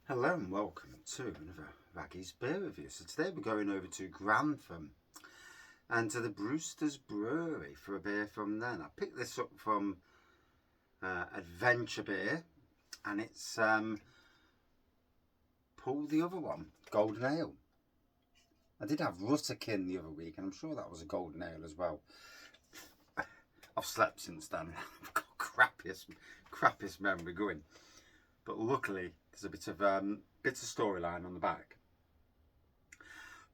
Hello and welcome to another Raggy's Beer Review. So today we're going over to Grantham and to the Brewsters Brewery for a beer from them. I picked this up from Adventure Beer, and it's pulled the other one, Golden Ale. I did have Rutterkin the other week, and I'm sure that was a Golden Ale as well. I've slept since then. I've got crappiest memory going. But luckily, there's a bit of storyline on the back.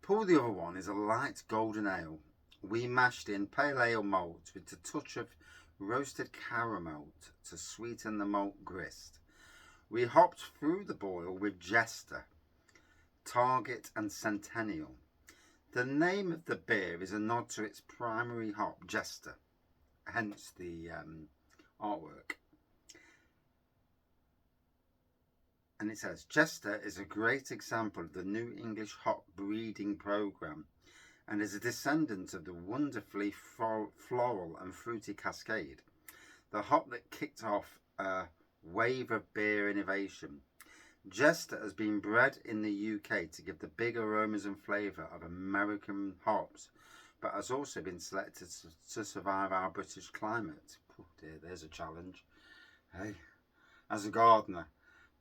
Pull the other one is a light golden ale. We mashed in pale ale malt with a touch of roasted caramel to sweeten the malt grist. We hopped through the boil with Jester, Target and Centennial. The name of the beer is a nod to its primary hop, Jester, hence the artwork. And it says, Jester is a great example of the New English hop breeding programme and is a descendant of the wonderfully floral and fruity Cascade, the hop that kicked off a wave of beer innovation. Jester has been bred in the UK to give the big aromas and flavour of American hops, but has also been selected to survive our British climate. Oh dear, there's a challenge. Hey, as a gardener,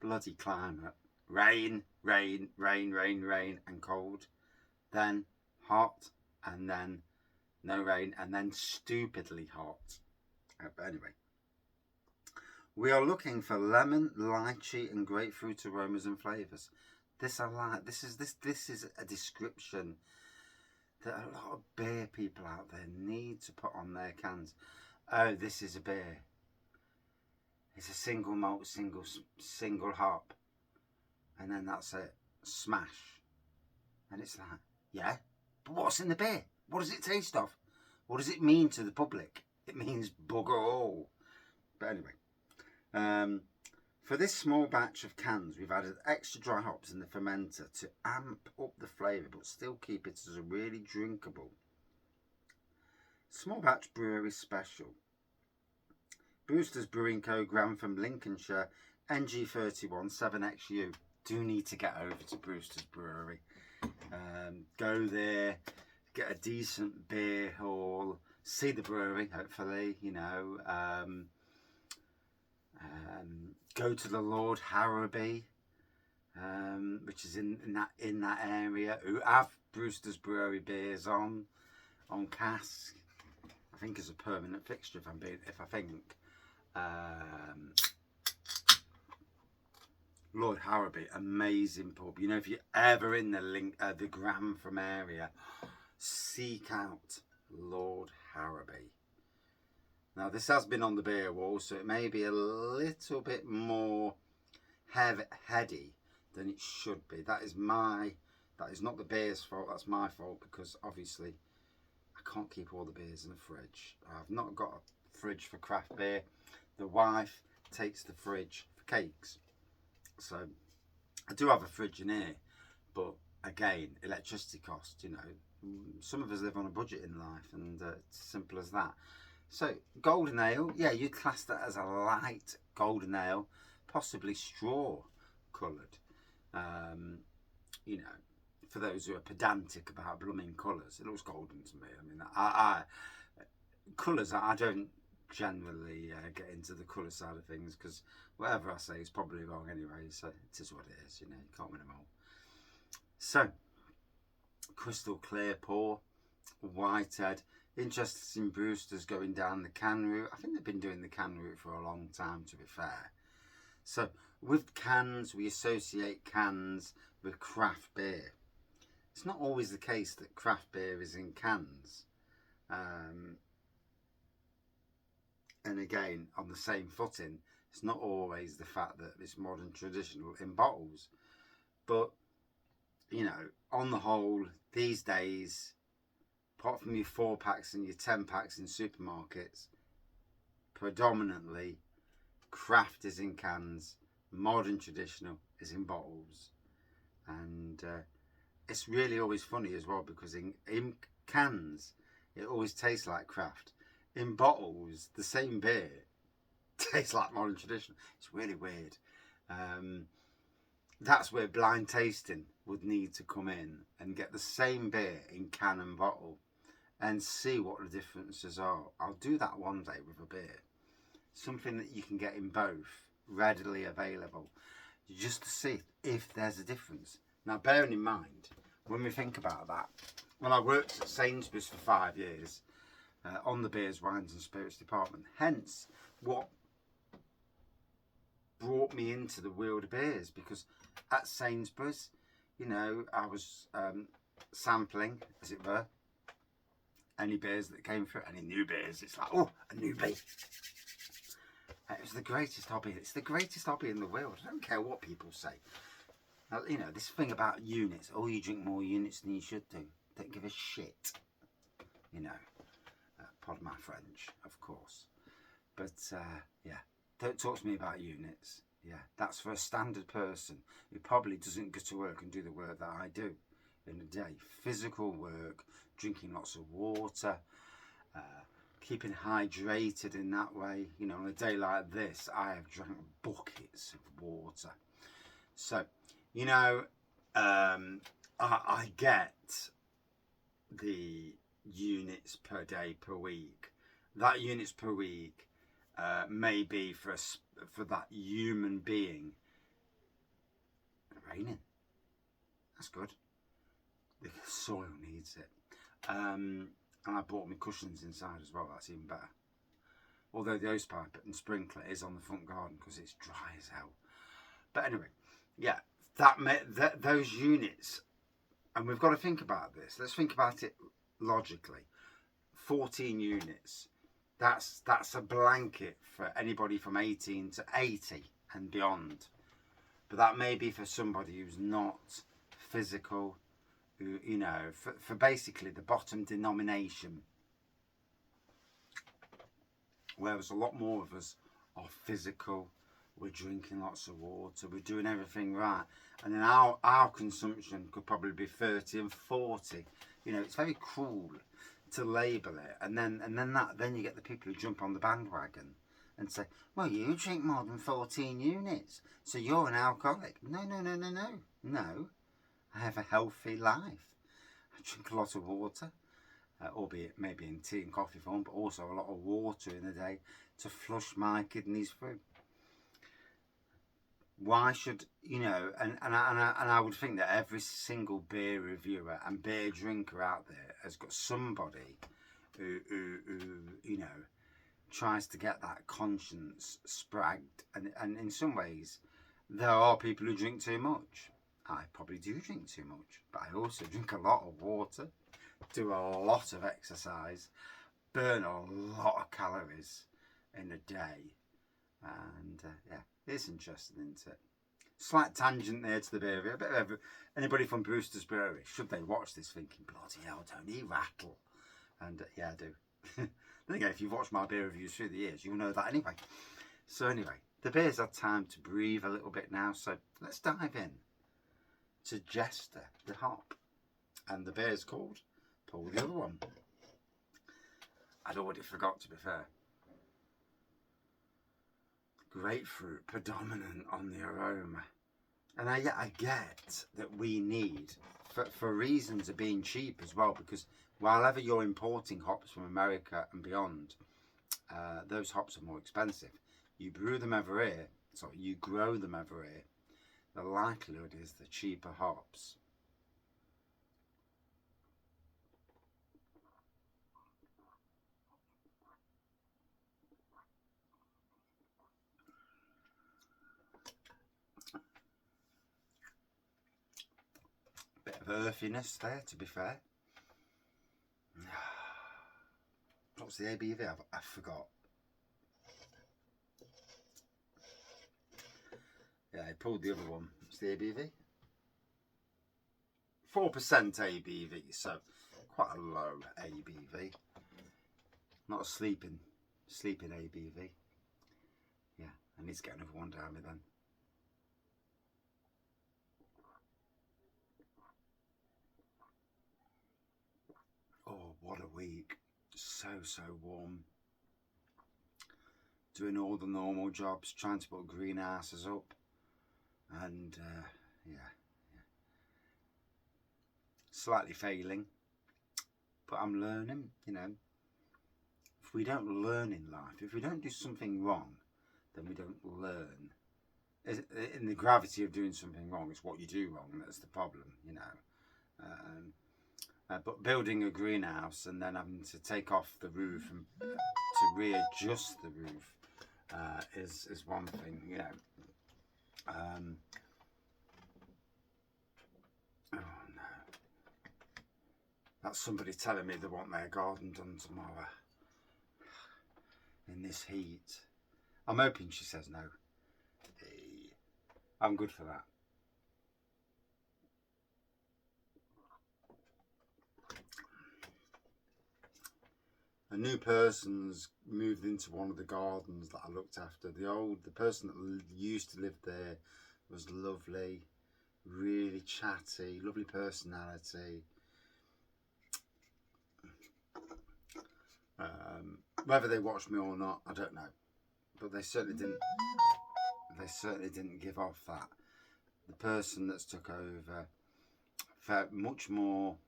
bloody climate. Rain, rain, rain, rain, rain, and cold. Then hot, and then no rain, and then stupidly hot. But anyway, we are looking for lemon, lychee, and grapefruit aromas and flavours. This I like. This is a description that a lot of beer people out there need to put on their cans. Oh, this is a beer. It's a single malt, single hop, and then that's it. Smash. And it's like, yeah, but what's in the beer? What does it taste of? What does it mean to the public? It means bugger all. But anyway, for this small batch of cans, we've added extra dry hops in the fermenter to amp up the flavour, but still keep it as a really drinkable small batch brewery special. Brewsters Brewing Co. Grantham, Lincolnshire, NG31 7XU. Do need to get over to Brewsters Brewery. Go there, get a decent beer haul, see the brewery, hopefully, go to the Lord Harrowby, which is in that area, who have Brewsters Brewery beers on cask. I think as a permanent fixture, if I think. Lord Harrowby, amazing pub. You know, if you're ever in the Grantham area, seek out Lord Harrowby. Now, this has been on the beer wall, so it may be a little bit more heady than it should be. That is not the beer's fault. That's my fault, because obviously I can't keep all the beers in the fridge. I've not got a fridge for craft beer. The wife takes the fridge for cakes. So I do have a fridge in here, but again, electricity costs, some of us live on a budget in life, and it's as simple as that. So golden ale, yeah, you'd class that as a light golden ale, possibly straw coloured. For those who are pedantic about blooming colours, it looks golden to me. I mean, colours, I don't generally get into the colour side of things, because whatever I say is probably wrong anyway, so it is what it is, you can't win them all. So, crystal clear pour, whitehead. Interested in Brewsters going down the can route. I think they've been doing the can route for a long time, to be fair. So, with cans, we associate cans with craft beer. It's not always the case that craft beer is in cans. And again, on the same footing, it's not always the fact that it's modern traditional in bottles. But, on the whole, these days, apart from your 4-packs and your 10-packs in supermarkets, predominantly craft is in cans, modern traditional is in bottles. And it's really always funny as well, because in cans, it always tastes like craft. In bottles, the same beer tastes like modern traditional. It's really weird. that's where blind tasting would need to come in and get the same beer in can and bottle and see what the differences are. I'll do that one day with a beer. Something that you can get in both, readily available, just to see if there's a difference. Now, bearing in mind, when we think about that, when I worked at Sainsbury's for 5 years on the beers, wines and spirits department, hence what brought me into the world of beers, because at Sainsbury's, you know, I was sampling, as it were, any beers that came through, any new beers. It's like, oh, a new beer. It was the greatest hobby. It's the greatest hobby in the world. I don't care what people say. Now, you know, this thing about units. Oh, you drink more units than you should do. Don't give a shit. You know, pardon my French, of course. But, yeah, don't talk to me about units. Yeah, that's for a standard person who probably doesn't go to work and do the work that I do in a day. Physical work, drinking lots of water, keeping hydrated in that way. You know, on a day like this, I have drank buckets of water. So, you know, I get the units per day per week. That units per week may be for that human being. Raining. That's good. The soil needs it. And I bought my cushions inside as well. That's even better. Although the hosepipe and sprinkler is on the front garden because it's dry as hell. But anyway, yeah, those units, and we've got to think about this. Let's think about it logically. 14 units. That's a blanket for anybody from 18 to 80 and beyond. But that may be for somebody who's not physical, who, you know, for basically the bottom denomination. Whereas a lot more of us are physical, we're drinking lots of water, we're doing everything right. And then our consumption could probably be 30 and 40. You know, it's very cruel to label it. And then you get the people who jump on the bandwagon and say, well, you drink more than 14 units, so you're an alcoholic. No. No, I have a healthy life. I drink a lot of water, albeit maybe in tea and coffee form, but also a lot of water in a day to flush my kidneys through. Why should, you know, and I would think that every single beer reviewer and beer drinker out there has got somebody who you know, tries to get that conscience spragged. And in some ways, there are people who drink too much. I probably do drink too much, but I also drink a lot of water, do a lot of exercise, burn a lot of calories in a day. And yeah, it's interesting, isn't it? Slight tangent there to the beer review. A bit of anybody from Brewsters Brewery, should they watch this thinking, bloody hell, don't he rattle? And yeah, I do. Then again, if you've watched my beer reviews through the years, you'll know that anyway. So anyway, the beer's had time to breathe a little bit now, so let's dive in to Jester, the hop. And the beer's called Pull the Other One. I'd already forgot, to be fair. Grapefruit predominant on the aroma. And I get that we need, for reasons of being cheap as well, because while ever you're importing hops from America and beyond, those hops are more expensive. You brew them over here, so you grow them over here, the likelihood is the cheaper hops. Bit of earthiness there, to be fair. What's the ABV? I forgot. Yeah, I pulled the other one. What's the ABV? 4% ABV, so quite a low ABV. Not a sleeping ABV. Yeah, I need to get another one down me then. Oh, what a week. So warm. Doing all the normal jobs, trying to put greenhouses up. And yeah. Slightly failing, but I'm learning, you know. If we don't learn in life, if we don't do something wrong, then we don't learn. In the gravity of doing something wrong, it's what you do wrong that's the problem, you know. But building a greenhouse and then having to take off the roof and to readjust the roof is one thing, you know. Oh no. That's somebody telling me they want their garden done tomorrow. In this heat. I'm hoping she says no. I'm good for that. A new person's moved into one of the gardens that I looked after. The person that used to live there was lovely, really chatty, lovely personality. Whether they watched me or not, I don't know, but they certainly didn't. They certainly didn't give off that. The person that's took over felt much more.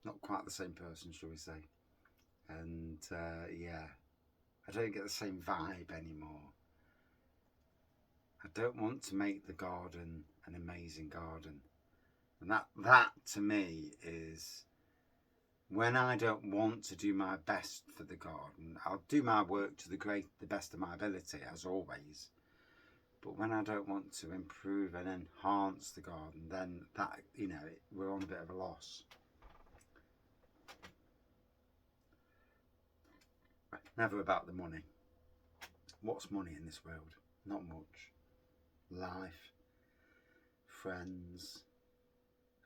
Not quite the same person, shall we say? And yeah, I don't get the same vibe anymore. I don't want to make the garden an amazing garden. And that to me is when I don't want to do my best for the garden. I'll do my work to the best of my ability, as always. But when I don't want to improve and enhance the garden, then that, you know, we're on a bit of a loss. Never about the money. What's money in this world? Not much. Life, friends,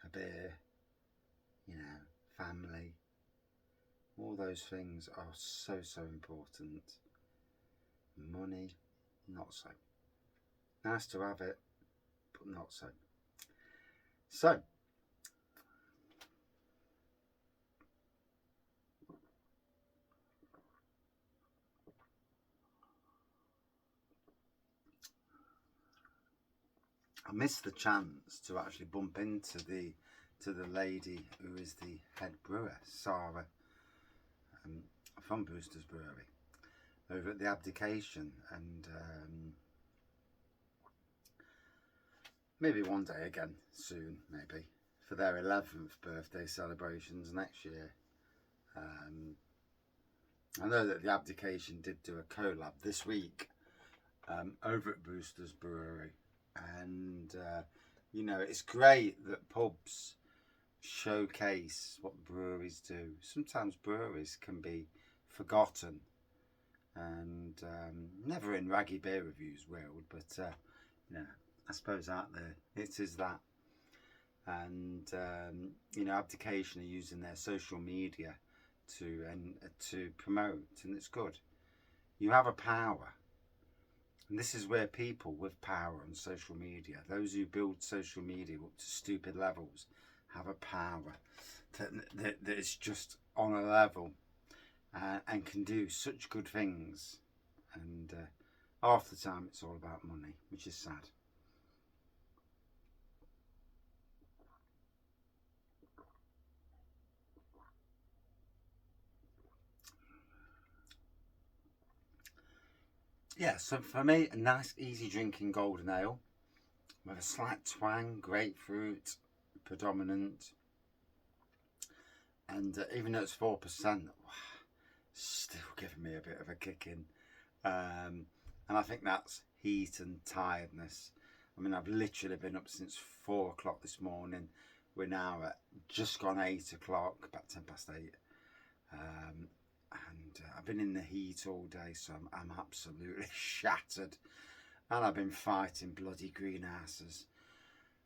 a beer, you know, family. All those things are so important. Money, not so. Nice to have it, but not so. So, I missed the chance to actually bump into the lady who is the head brewer, Sarah, from Brewsters Brewery, over at the abdication, and maybe one day again soon, maybe for their 11th birthday celebrations next year. I know that the abdication did do a collab this week over at Brewsters Brewery, and you know, it's great that pubs showcase what breweries do. Sometimes breweries can be forgotten, and never in raggy beer reviews world, but you know, I suppose out there it is that. And you know, abdication are using their social media to promote, and it's good. You have a power, and this is where people with power on social media, those who build social media up to stupid levels, have a power that is just on a level and can do such good things. And half the time it's all about money, which is sad. Yeah, so for me, a nice easy drinking golden ale with a slight twang, grapefruit predominant, and even though it's 4%, still giving me a bit of a kick in. And I think that's heat and tiredness. I mean, I've literally been up since 4 o'clock this morning. We're now at just gone 8 o'clock, about 10 past 8. And I've been in the heat all day, so I'm absolutely shattered. And I've been fighting bloody greenhouses,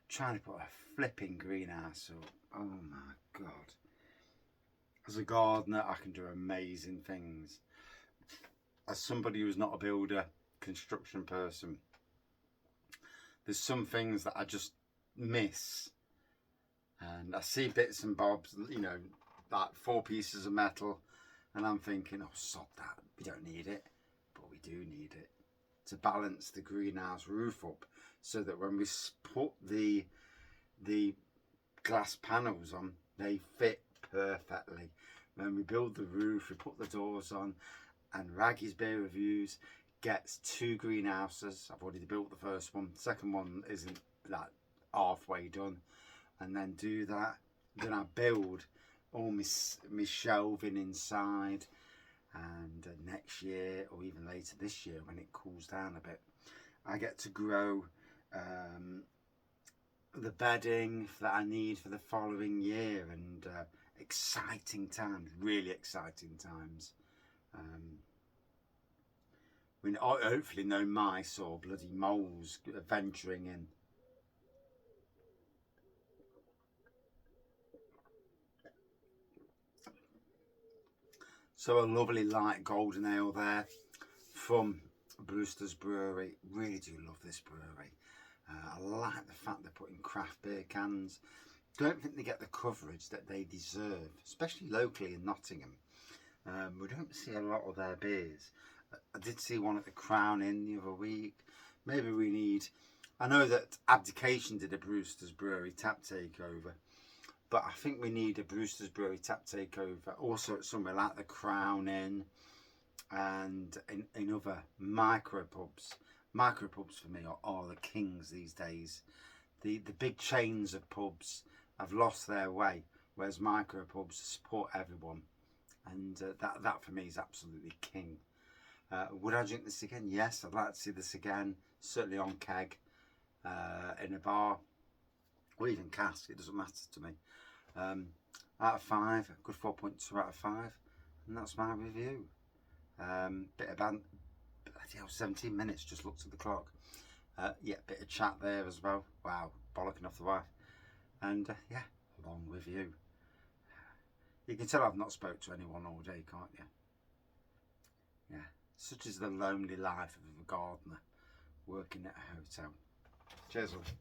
trying to put a flipping greenhouse up. Oh my God. As a gardener, I can do amazing things. As somebody who's not a builder, construction person, there's some things that I just miss. And I see bits and bobs, you know, like 4 pieces of metal, and I'm thinking, oh, sod that, we don't need it. but we do need it to balance the greenhouse roof up, so that when we put the glass panels on, they fit perfectly. When we build the roof, we put the doors on, and Raggy's Beer Reviews gets 2 greenhouses. I've already built the first one. The second one isn't that halfway done. And then do that. Then I build all my shelving inside. And next year, or even later this year, when it cools down a bit, I get to grow the bedding that I need for the following year. And exciting times, really exciting times. We hopefully no mice or bloody moles venturing in. So a lovely light golden ale there from Brewsters Brewery. Really do love this brewery. I like the fact they're putting craft beer cans. Don't think they get the coverage that they deserve, especially locally in Nottingham. We don't see a lot of their beers. I did see one at the Crown Inn the other week. Maybe we need... I know that Abdication did a Brewsters Brewery tap takeover, but I think we need a Brewsters Brewery tap takeover also at somewhere like the Crown Inn and in other micro pubs. Micro pubs for me are the kings these days. The big chains of pubs have lost their way, whereas micro pubs support everyone, and that for me is absolutely king. Would I drink this again? Yes, I'd like to see this again, certainly on keg, in a bar, or even cask, it doesn't matter to me. Out of 5, a good 4.2 out of 5, and that's my review. Bit of 17 minutes, just looked at the clock. Yeah, bit of chat there as well. Wow, bollocking off the wife. And yeah, long review. You can tell I've not spoke to anyone all day, can't you? Yeah, such is the lonely life of a gardener working at a hotel. Cheers, love.